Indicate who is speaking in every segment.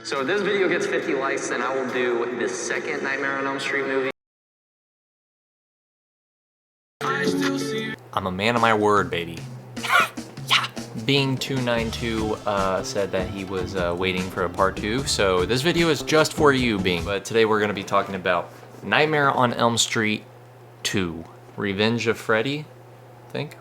Speaker 1: So if this video gets 50 likes, then I will do the second Nightmare on Elm Street movie.
Speaker 2: I'm a man of my word, baby. Yeah. Bing292 said that he was waiting for a part 2, so this video is just for you, Bing. But today we're gonna be talking about Nightmare on Elm Street 2, Revenge of Freddy.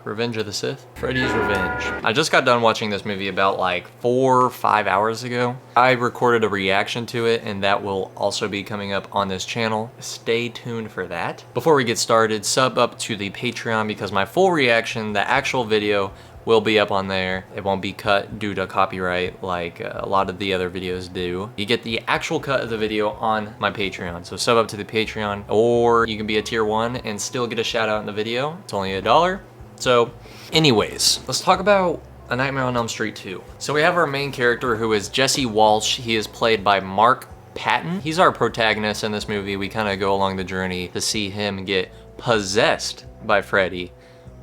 Speaker 2: Revenge of the Sith? Freddy's Revenge. I just got done watching this movie about like 4 or 5 hours ago. I recorded a reaction to it, and that will also be coming up on this channel. Stay tuned for that. Before we get started, sub up to the Patreon because my full reaction, the actual video, will be up on there. It won't be cut due to copyright like a lot of the other videos do. You get the actual cut of the video on my Patreon. So sub up to the Patreon, or you can be a tier 1 and still get a shout out in the video. It's only $1. So anyways, let's talk about A Nightmare on Elm Street 2. So we have our main character, who is Jesse Walsh. He is played by Mark Patton. He's our protagonist in this movie. We kind of go along the journey to see him get possessed by Freddy,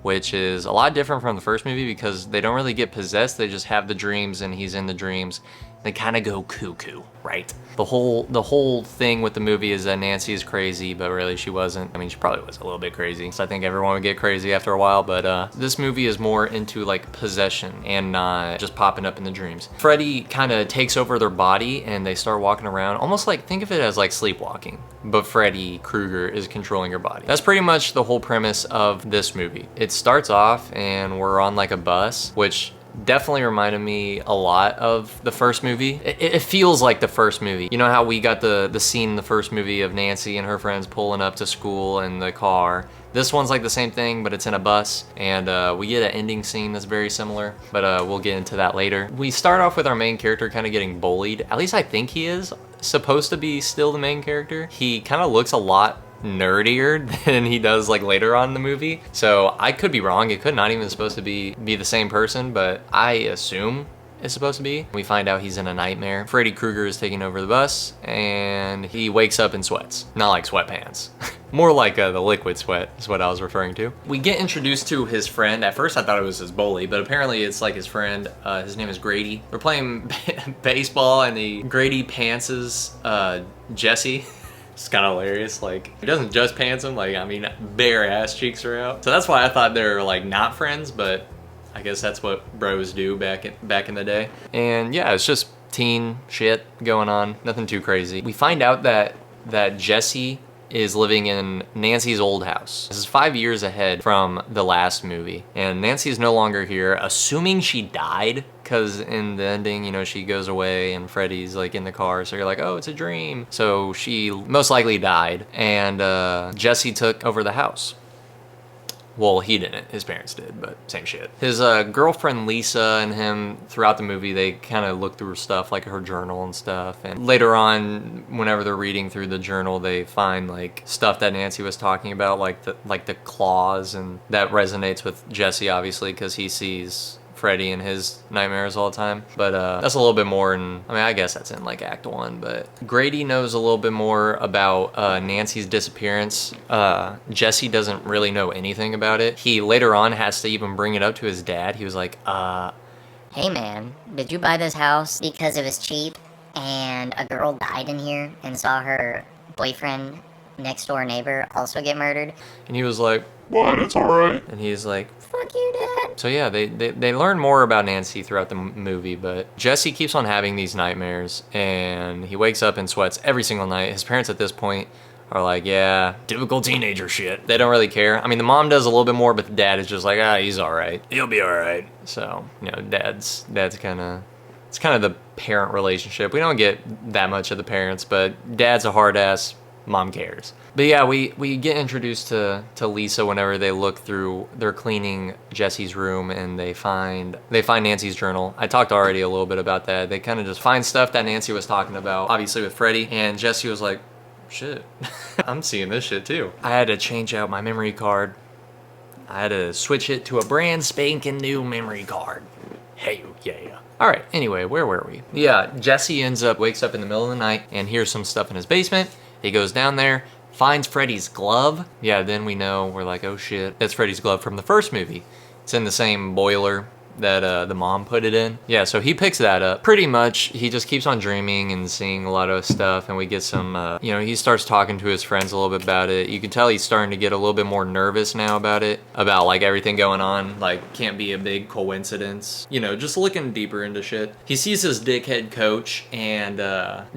Speaker 2: which is a lot different from the first movie because they don't really get possessed. They just have the dreams and he's in the dreams. They kind of go cuckoo, right? The whole thing with the movie is that Nancy is crazy, but really she wasn't. I mean, she probably was a little bit crazy. So I think everyone would get crazy after a while, but this movie is more into like possession and not just popping up in the dreams. Freddy kind of takes over their body and they start walking around, almost like, think of it as like sleepwalking, but Freddy Krueger is controlling your body. That's pretty much the whole premise of this movie. It starts off and we're on like a bus, which definitely reminded me a lot of the first movie. It feels like the first movie. You know how we got the scene in the first movie of Nancy and her friends pulling up to school in the car? This one's like the same thing, but it's in a bus, and we get an ending scene that's very similar, but we'll get into that later. We start off with our main character kind of getting bullied. At least I think he is supposed to be still the main character. He kind of looks a lot nerdier than he does like later on in the movie, so I could be wrong. It could not even supposed to be the same person, but I assume it's supposed to be. We find out he's in a nightmare. Freddy Krueger is taking over the bus and he wakes up in sweats. Not like sweatpants. More like the liquid sweat is what I was referring to. We get introduced to his friend. At first I thought it was his bully, but apparently it's like his friend. His name is Grady. We're playing baseball and Grady pantses Jesse. It's kind of hilarious. Like, he doesn't just pants him, like, I mean, bare ass cheeks are out. So that's why I thought they were like not friends, but I guess that's what bros do back in the day. And yeah, it's just teen shit going on, nothing too crazy. We find out that Jesse is living in Nancy's old house. This is 5 years ahead from the last movie, and Nancy's no longer here, assuming she died, because in the ending, you know, she goes away and Freddy's like in the car, so you're like, oh, it's a dream. So she most likely died, and Jesse took over the house. Well, he didn't, his parents did, but same shit. His girlfriend Lisa and him, throughout the movie, they kind of look through stuff, like her journal and stuff, and later on, whenever they're reading through the journal, they find like stuff that Nancy was talking about, like the claws, and that resonates with Jesse, obviously, because he sees Freddy in his nightmares all the time. But that's a little bit more in, I mean, I guess that's in like Act 1, but Grady knows a little bit more about Nancy's disappearance. Jesse doesn't really know anything about it. He later on has to even bring it up to his dad. He was like,
Speaker 3: hey man, did you buy this house because it was cheap and a girl died in here and saw her boyfriend, next door neighbor, also get murdered?
Speaker 2: And he was like, what, it's alright. And he's like,
Speaker 3: fuck you, Dad.
Speaker 2: So yeah, they learn more about Nancy throughout the movie, but Jesse keeps on having these nightmares, and he wakes up in sweats every single night. His parents at this point are like, yeah, typical teenager shit. They don't really care. I mean, the mom does a little bit more, but the dad is just like, he's alright. He'll be alright. So, you know, dad's kind of, it's kind of the parent relationship. We don't get that much of the parents, but dad's a hard ass, mom cares. But yeah, we get introduced to Lisa whenever they look through, they're cleaning Jesse's room and they find Nancy's journal. I talked already a little bit about that. They kind of just find stuff that Nancy was talking about, obviously with Freddy, and Jesse was like, shit, I'm seeing this shit too. I had to change out my memory card. I had to switch it to a brand spanking new memory card. Hey, yeah. All right, anyway, where were we? Yeah, Jesse wakes up in the middle of the night and hears some stuff in his basement. He goes down there, finds Freddy's glove. Yeah, then we know, we're like, oh shit, that's Freddy's glove from the first movie. It's in the same boiler that the mom put it in. Yeah, so he picks that up. Pretty much, he just keeps on dreaming and seeing a lot of stuff, and we get some, you know, he starts talking to his friends a little bit about it. You can tell he's starting to get a little bit more nervous now about it, about like everything going on, like can't be a big coincidence. You know, just looking deeper into shit. He sees his dickhead coach, and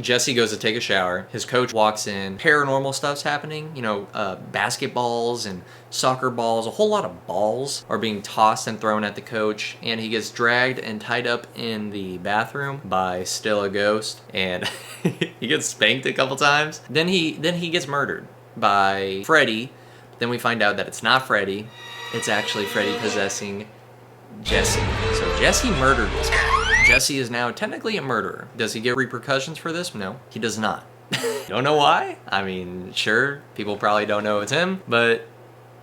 Speaker 2: Jesse goes to take a shower. His coach walks in. Paranormal stuff's happening, you know, basketballs and soccer balls, a whole lot of balls are being tossed and thrown at the coach, and he gets dragged and tied up in the bathroom by still a ghost, and he gets spanked a couple times. Then he gets murdered by Freddy. Then we find out that it's not Freddy, it's actually Freddy possessing Jesse. So Jesse murdered this guy. Jesse is now technically a murderer. Does he get repercussions for this? No, he does not. Don't know why. I mean, sure, people probably don't know it's him, but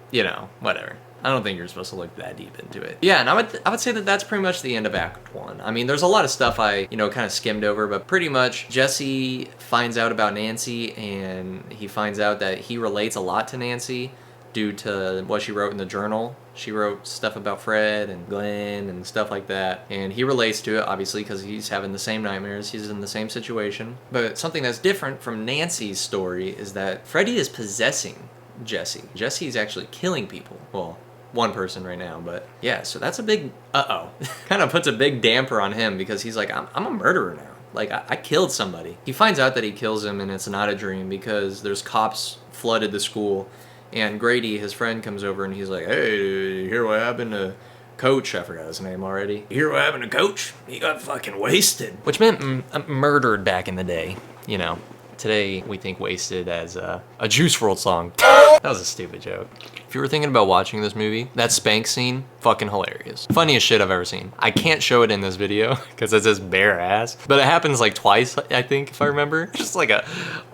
Speaker 2: you know, whatever. I don't think you're supposed to look that deep into it. Yeah, and I would say that that's pretty much the end of Act 1. I mean, there's a lot of stuff I, you know, kind of skimmed over, but pretty much Jesse finds out about Nancy, and he finds out that he relates a lot to Nancy due to what she wrote in the journal. She wrote stuff about Fred and Glenn and stuff like that, and he relates to it, obviously, because he's having the same nightmares. He's in the same situation. But something that's different from Nancy's story is that Freddy is possessing Jesse. Jesse is actually killing people. Well, one person right now, but yeah, so that's a big kind of puts a big damper on him, because he's like, I'm a murderer now. Like, I killed somebody. He finds out that he kills him, and it's not a dream, because there's cops flooded the school, and Grady, his friend, comes over, and he's like, hey, you hear what happened to Coach? I forgot his name already. You hear what happened to Coach? He got fucking wasted. Which meant murdered back in the day, you know. Today, we think wasted as a Juice WRLD song. That was a stupid joke. If you were thinking about watching this movie, that spank scene, fucking hilarious. Funniest shit I've ever seen. I can't show it in this video because it's just bare ass, but it happens like twice, I think, if I remember. Just like a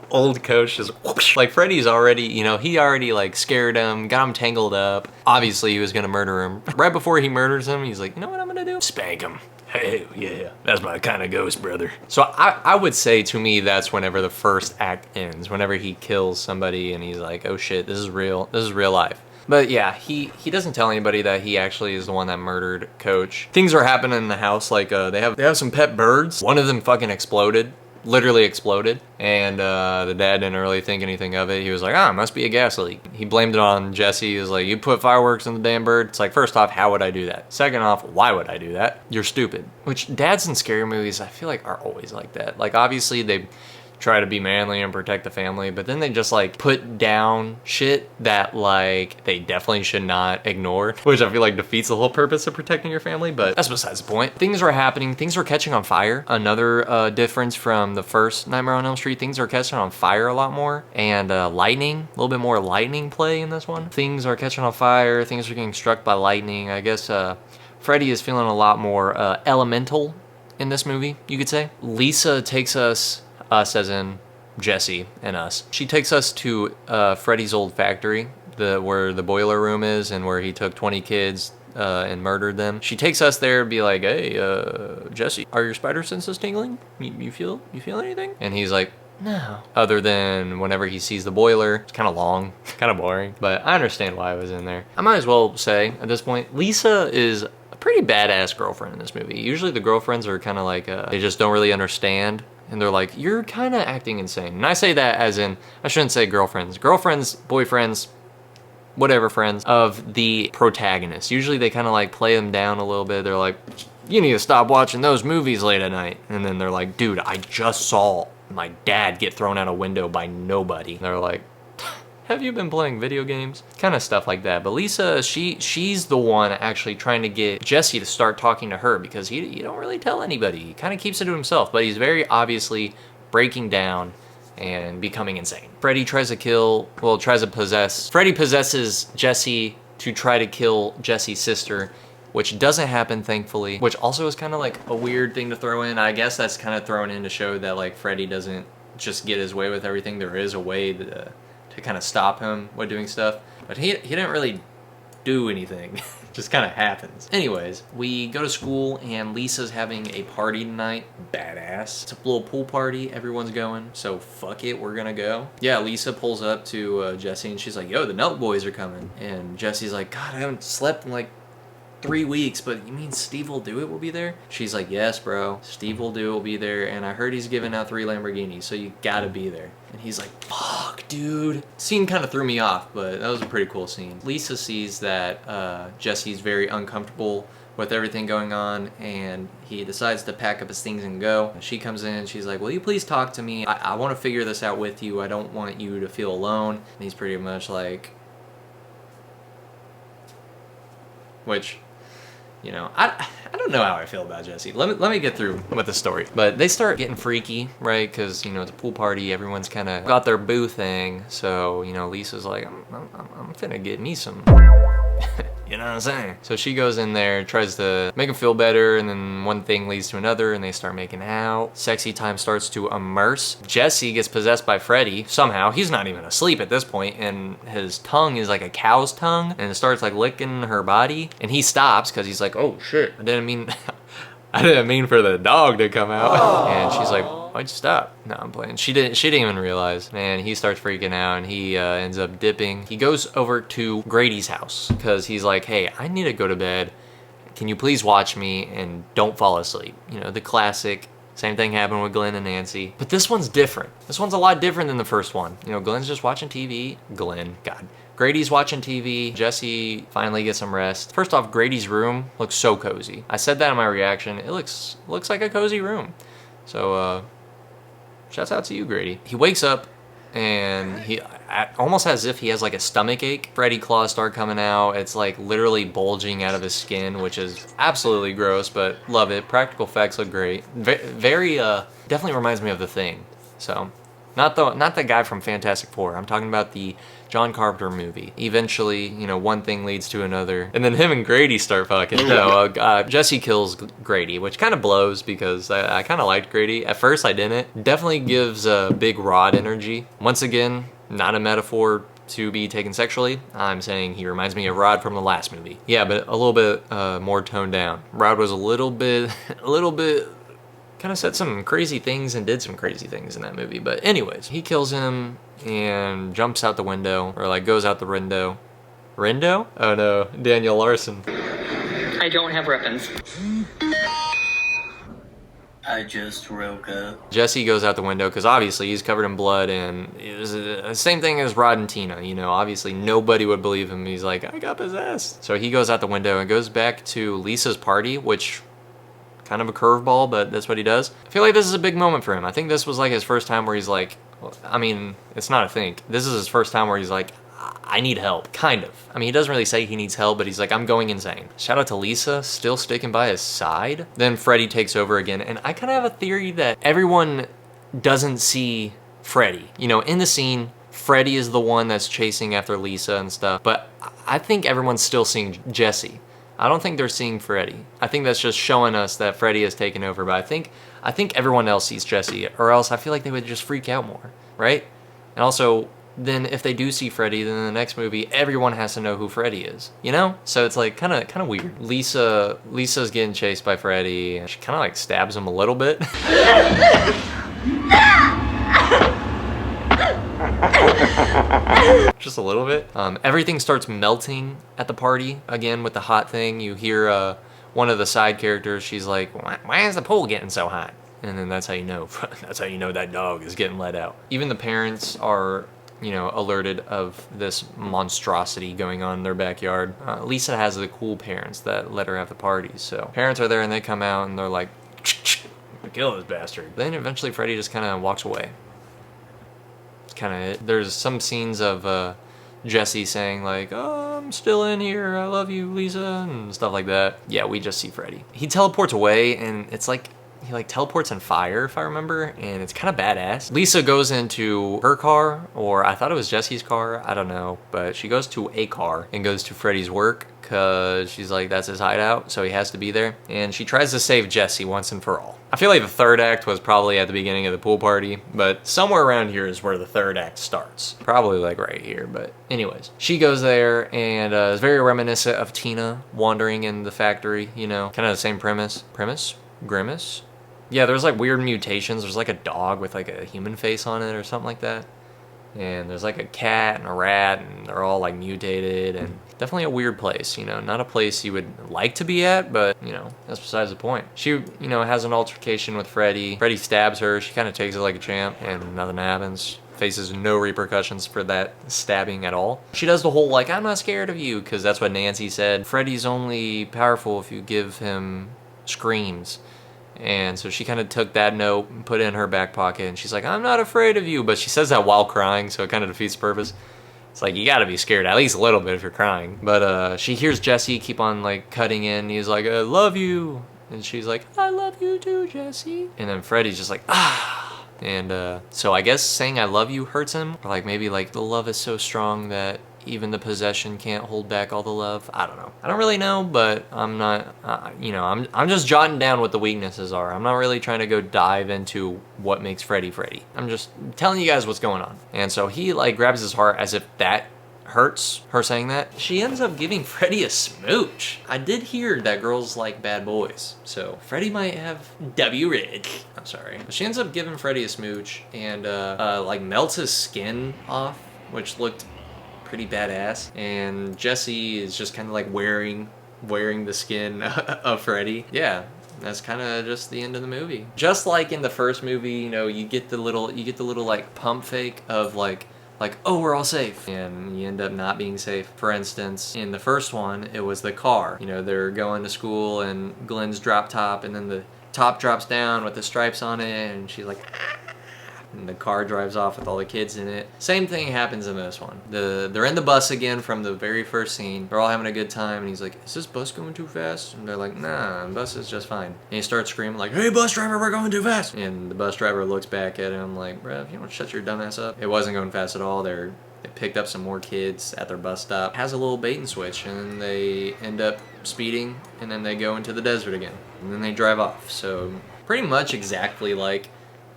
Speaker 2: old coach just whoosh. Like Freddy's already, you know, he already like scared him, got him tangled up. Obviously, he was gonna murder him. Right before he murders him, he's like, you know what I'm gonna do? Spank him. Hey, yeah, that's my kind of ghost, brother. So I would say, to me, that's whenever the first act ends. Whenever he kills somebody and he's like, oh shit, this is real. This is real life. But yeah, he doesn't tell anybody that he actually is the one that murdered Coach. Things are happening in the house, like they have some pet birds. One of them fucking exploded. Literally exploded, and the dad didn't really think anything of it. He was like, it must be a gas leak. He blamed it on Jesse. He was like, you put fireworks in the damn bird. It's like, first off, how would I do that? Second off, why would I do that? You're stupid. Which dads in scary movies, I feel like, are always like that. Like, obviously they try to be manly and protect the family, but then they just like put down shit that like they definitely should not ignore, which I feel like defeats the whole purpose of protecting your family, but that's besides the point. Things are happening, things are catching on fire. Another difference from the first Nightmare on Elm Street, things are catching on fire a lot more, and lightning, a little bit more lightning play in this one. Things are catching on fire, things are getting struck by lightning. I guess Freddy is feeling a lot more elemental in this movie, you could say. Lisa takes us as in Jesse and us. She takes us to Freddy's old factory, where the boiler room is, and where he took 20 kids and murdered them. She takes us there to be like, hey, Jesse, are your spider senses tingling? You feel anything? And he's like, no. Other than whenever he sees the boiler. It's kind of long, kind of boring, but I understand why I was in there. I might as well say at this point, Lisa is a pretty badass girlfriend in this movie. Usually the girlfriends are kind of like, they just don't really understand. And they're like, you're kind of acting insane. And I say that as in, I shouldn't say girlfriends. Girlfriends, boyfriends, whatever friends of the protagonist. Usually they kind of like play them down a little bit. They're like, you need to stop watching those movies late at night. And then they're like, dude, I just saw my dad get thrown out a window by nobody. And they're like, have you been playing video games? Kind of stuff like that. But Lisa, she's the one actually trying to get Jesse to start talking to her, because he don't really tell anybody. He kind of keeps it to himself, but he's very obviously breaking down and becoming insane. Freddy tries to possess. Freddy possesses Jesse to try to kill Jesse's sister, which doesn't happen, thankfully, which also is kind of like a weird thing to throw in. I guess that's kind of thrown in to show that like Freddy doesn't just get his way with everything. There is a way to kind of stop him with doing stuff, but he didn't really do anything. Just kind of happens. Anyways, we go to school and Lisa's having a party tonight. Badass. It's a little pool party, everyone's going, so fuck it, we're gonna go. Yeah, Lisa pulls up to Jesse and she's like, yo, the Nelk boys are coming. And Jesse's like, God, I haven't slept in like 3 weeks, but you mean Steve will do it will be there? She's like, yes, bro. Steve will do it will be there, and I heard he's giving out 3 Lamborghinis, so you gotta be there. And he's like, fuck, dude. Scene kind of threw me off, but that was a pretty cool scene. Lisa sees that Jesse's very uncomfortable with everything going on, and he decides to pack up his things and go. She comes in, she's like, will you please talk to me? I want to figure this out with you. I don't want you to feel alone. And he's pretty much like, which, you know, I don't know how I feel about Jesse. Let me get through with the story. But they start getting freaky, right? Because, you know, it's a pool party. Everyone's kind of got their boo thing. So, you know, Lisa's like, I'm finna get me some... You know what I'm saying? So she goes in there, tries to make him feel better, and then one thing leads to another, and they start making out. Sexy time starts to immerse. Jesse gets possessed by Freddy somehow. He's not even asleep at this point, and his tongue is like a cow's tongue, and it starts like licking her body. And he stops because he's like, oh shit, I didn't mean for the dog to come out. Aww. And she's like, why'd you stop? No, I'm playing. She didn't even realize. Man, he starts freaking out, and he ends up dipping. He goes over to Grady's house because he's like, hey, I need to go to bed. Can you please watch me and don't fall asleep? You know, the classic. Same thing happened with Glenn and Nancy. But this one's different. This one's a lot different than the first one. You know, Glenn's just watching TV. Grady's watching TV. Jesse finally gets some rest. First off, Grady's room looks so cozy. I said that in my reaction. It looks like a cozy room. So, shouts out to you, Grady. He wakes up and he almost as if he has like a stomach ache. Freddy claws start coming out. It's like literally bulging out of his skin, which is absolutely gross, but love it. Practical effects look great. Very, definitely reminds me of The Thing. So, not the guy from Fantastic Four. I'm talking about the John Carpenter movie. Eventually, you know, one thing leads to another, and then him and Grady start fucking. No, Jesse kills Grady, which kind of blows because I kind of liked Grady. At first, I didn't. Definitely gives a big Rod energy. Once again, not a metaphor to be taken sexually. I'm saying he reminds me of Rod from the last movie. Yeah, but a little bit more toned down. Rod was a little bit kind of said some crazy things and did some crazy things in that movie. But anyways, he kills him and jumps out the window, or like goes out the window. Rindo? Oh no, Daniel Larson.
Speaker 4: I don't have weapons.
Speaker 5: I just woke up.
Speaker 2: Jesse goes out the window because obviously he's covered in blood, and it was the same thing as Rod and Tina. You know, obviously nobody would believe him. He's like, I got possessed. So he goes out the window and goes back to Lisa's party, which kind of a curveball, but that's what he does. I feel like this is a big moment for him. I think this was like his first time where he's like, I mean, it's not a think. This is his first time where he's like, I need help, kind of. I mean, he doesn't really say he needs help, but he's like, I'm going insane. Shout out to Lisa, still sticking by his side. Then Freddy takes over again, and I kind of have a theory that everyone doesn't see Freddy. You know, in the scene, Freddy is the one that's chasing after Lisa and stuff, but I think everyone's still seeing Jesse. I don't think they're seeing Freddy. I think that's just showing us that Freddy has taken over, but I think everyone else sees Jesse, or else I feel like they would just freak out more, right? And also, then if they do see Freddy, then in the next movie, everyone has to know who Freddy is, you know? So it's like kind of weird. Lisa's getting chased by Freddy, and she kind of like stabs him a little bit. Just a little bit. Everything starts melting at the party again with the hot thing. You hear one of the side characters. She's like, "Why is the pool getting so hot?" And then that's how you know. That's how you know that dog is getting let out. Even the parents are, you know, alerted of this monstrosity going on in their backyard. Lisa has the cool parents that let her have the parties. So parents are there and they come out and they're like, "Kill this bastard." Then eventually Freddy just kind of walks away. Kind of it. There's some scenes of Jesse saying like, "Oh, I'm still in here, I love you, Lisa," and stuff like that. Yeah, we just see Freddy. He teleports away, and it's like he like teleports in fire, if I remember, and it's kind of badass. Lisa goes into her car, or I thought it was Jesse's car, I don't know, but she goes to a car and goes to Freddy's work because she's like, that's his hideout, so he has to be there. And she tries to save Jesse once and for all. I feel like the third act was probably at the beginning of the pool party, but somewhere around here is where the third act starts. Probably like right here, but anyways. She goes there and is very reminiscent of Tina wandering in the factory, you know, kind of the same premise. Grimace? Yeah, there's like weird mutations. There's like a dog with like a human face on it or something like that. and there's like a cat and a rat, and they're all like mutated, and definitely a weird place, you know, not a place you would like to be at, but you know, that's besides the point. She, you know, has an altercation with Freddy. Freddy stabs her, she kind of takes it like a champ, and nothing happens. Faces no repercussions for that stabbing at all. She does the whole like, I'm not scared of you, because that's what Nancy said. Freddy's only powerful if you give him screams. And so she kind of took that note and put it in her back pocket, and she's like, I'm not afraid of you, but she says that while crying, so it kind of defeats the purpose. It's like, you gotta be scared at least a little bit if you're crying. But she hears Jesse keep on like cutting in. He's like, I love you. And she's like, I love you too, Jesse. And then Freddy's just like, ah. And so I guess saying I love you hurts him. Or like maybe like the love is so strong that even the possession can't hold back all the love. I don't know. I don't really know, but I'm not, you know, I'm just jotting down what the weaknesses are. I'm not really trying to go dive into what makes Freddy Freddy. I'm just telling you guys what's going on. And so he like grabs his heart as if that hurts, her saying that. She ends up giving Freddy a smooch. I did hear that girls like bad boys, so Freddy might have W Ridge. I'm sorry. But she ends up giving Freddy a smooch and like melts his skin off, which looked pretty badass. And Jesse is just kind of like wearing the skin of Freddy. Yeah. That's kind of just the end of the movie. Just like in the first movie, you know, you get the little like pump fake of like, oh, we're all safe, and you end up not being safe. For instance, in the first one, it was the car. You know, they're going to school, and Glenn's drop top, and then the top drops down with the stripes on it, and she's like, and the car drives off with all the kids in it. Same thing happens in this one. They're in the bus again from the very first scene. They're all having a good time, and he's like, is this bus going too fast? And they're like, nah, the bus is just fine. And he starts screaming like, hey, bus driver, we're going too fast. And the bus driver looks back at him like, bruh, if you don't shut your dumb ass up. It wasn't going fast at all. They picked up some more kids at their bus stop. It has a little bait and switch, and they end up speeding, and then they go into the desert again. And then they drive off. So pretty much exactly like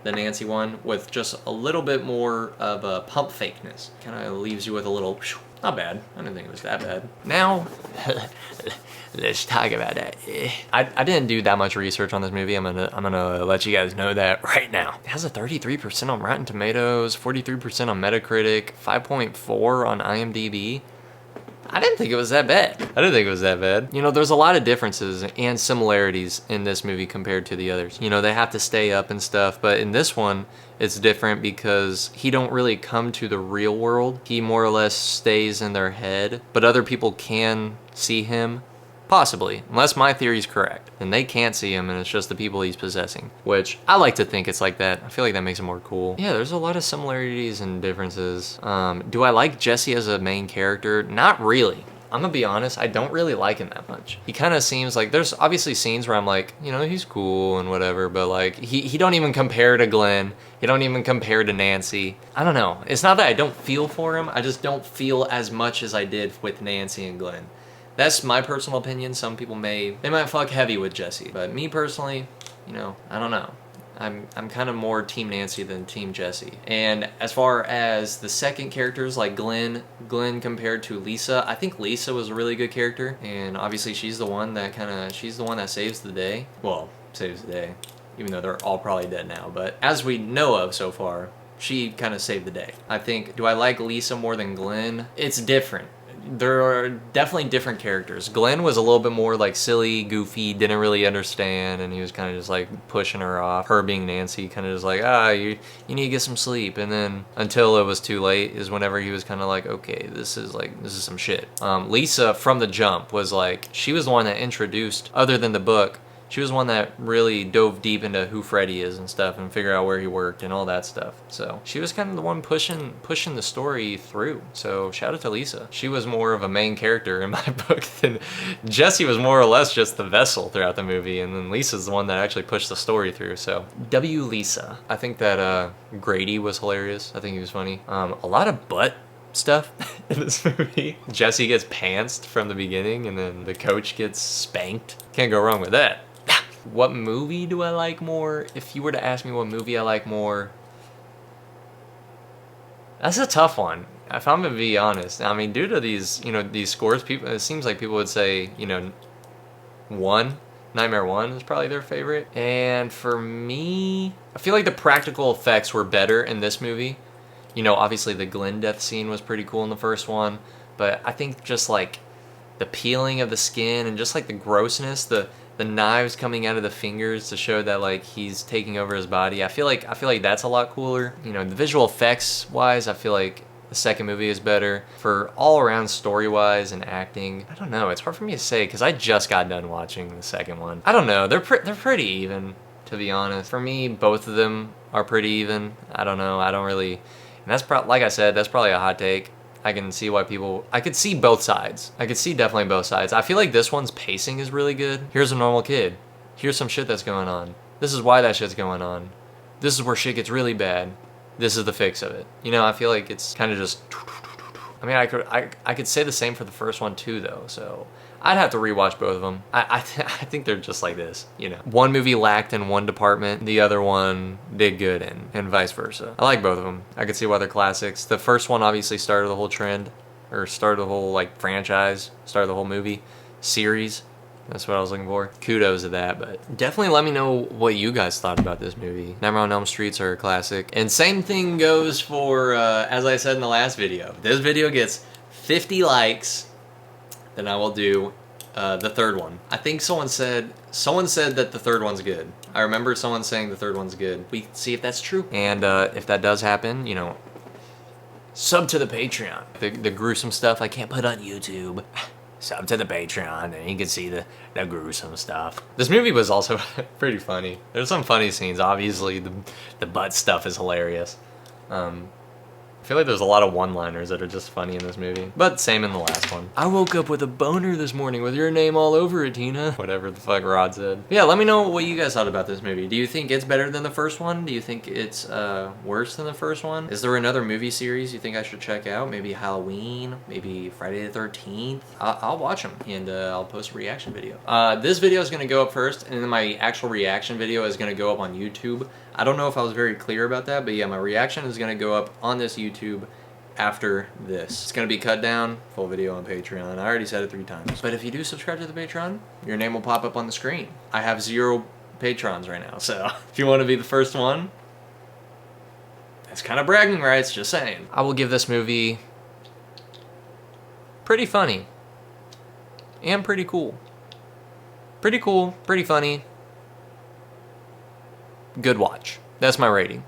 Speaker 2: the Nancy one, with just a little bit more of a pump fakeness. Kind of leaves you with a little, not bad. I didn't think it was that bad. Now, let's talk about that. I didn't do that much research on this movie. I'm gonna let you guys know that right now. It has a 33% on Rotten Tomatoes, 43% on Metacritic, 5.4 on IMDb. I didn't think it was that bad. You know, there's a lot of differences and similarities in this movie compared to the others. You know, they have to stay up and stuff, but in this one, it's different because he don't really come to the real world. He more or less stays in their head, but other people can see him. Possibly, unless my theory is correct. And they can't see him, and it's just the people he's possessing. Which, I like to think it's like that. I feel like that makes it more cool. Yeah, there's a lot of similarities and differences. Do I like Jesse as a main character? Not really. I'm gonna be honest, I don't really like him that much. He kind of seems like, there's obviously scenes where I'm like, you know, he's cool and whatever, but like, he don't even compare to Glenn. He don't even compare to Nancy. I don't know. It's not that I don't feel for him, I just don't feel as much as I did with Nancy and Glenn. That's my personal opinion. Some people might fuck heavy with Jesse, but me personally, you know, I don't know. I'm kind of more Team Nancy than Team Jesse. And as far as the second characters, like Glenn compared to Lisa, I think Lisa was a really good character, and obviously she's the one that saves the day. Well, saves the day, even though they're all probably dead now. But as we know of so far, she kind of saved the day. I think, do I like Lisa more than Glenn? It's different. There are definitely different characters. Glenn was a little bit more like silly, goofy, didn't really understand, and he was kind of just like pushing her off. Her being Nancy, kind of just like, you need to get some sleep. And then until it was too late is whenever he was kind of like, okay, this is some shit. Lisa from the jump was like, she was the one that introduced, other than the book, she was one that really dove deep into who Freddy is and stuff, and figure out where he worked and all that stuff. So she was kind of the one pushing the story through. So shout out to Lisa. She was more of a main character in my book than Jesse was more or less just the vessel throughout the movie, and then Lisa's the one that actually pushed the story through. So W Lisa. I think that Grady was hilarious. I think he was funny. A lot of butt stuff in this movie. Jesse gets pantsed from the beginning, and then the coach gets spanked. Can't go wrong with that. What movie do I like more? If you were to ask me what movie I like more, that's a tough one. If I'm gonna be honest, I mean, due to these, you know, these scores, it seems like people would say, you know, Nightmare 1 is probably their favorite. And for me, I feel like the practical effects were better in this movie. You know, obviously the Glenn death scene was pretty cool in the first one, but I think just like the peeling of the skin and just like the grossness, the knives coming out of the fingers to show that like he's taking over his body. I feel like that's a lot cooler. You know, the visual effects wise, I feel like the second movie is better. For all around story wise and acting, I don't know. It's hard for me to say because I just got done watching the second one. I don't know. They're pretty even, to be honest. For me, both of them are pretty even. I don't know. I don't really. And that's like I said, that's probably a hot take. I can see why people, I could see both sides. I could see definitely both sides. I feel like this one's pacing is really good. Here's a normal kid. Here's some shit that's going on. This is why that shit's going on. This is where shit gets really bad. This is the fix of it. You know, I feel like it's kind of just, I mean, I could say the same for the first one too though, so I'd have to rewatch both of them. I think they're just like this, you know. One movie lacked in one department, the other one did good in, and vice versa. I like both of them. I could see why they're classics. The first one obviously started the whole trend, or started the whole like franchise, started the whole movie series. That's what I was looking for. Kudos to that, but definitely let me know what you guys thought about this movie. Nightmare on Elm Streets are a classic. And same thing goes for, as I said in the last video. If this video gets 50 likes, then I will do the third one. I think someone said that the third one's good. I remember someone saying the third one's good. We see if that's true. And if that does happen, you know, sub to the Patreon. The gruesome stuff I can't put on YouTube. Sub to the Patreon and you can see the gruesome stuff. This movie was also pretty funny. There's some funny scenes. Obviously the butt stuff is hilarious. I feel like there's a lot of one-liners that are just funny in this movie. But same in the last one. I woke up with a boner this morning with your name all over it, Tina. Whatever the fuck Rod said. Yeah, let me know what you guys thought about this movie. Do you think it's better than the first one? Do you think it's worse than the first one? Is there another movie series you think I should check out? Maybe Halloween? Maybe Friday the 13th? I'll watch them and I'll post a reaction video. This video is going to go up first and then my actual reaction video is going to go up on YouTube. I don't know if I was very clear about that, but yeah, my reaction is going to go up on this YouTube after this. It's going to be cut down, full video on Patreon. I already said it 3 times. But if you do subscribe to the Patreon, your name will pop up on the screen. I have 0 patrons right now, so if you want to be the first one, that's kind of bragging rights, just saying. I will give this movie pretty funny and pretty cool. Pretty cool, pretty funny. Good watch. That's my rating.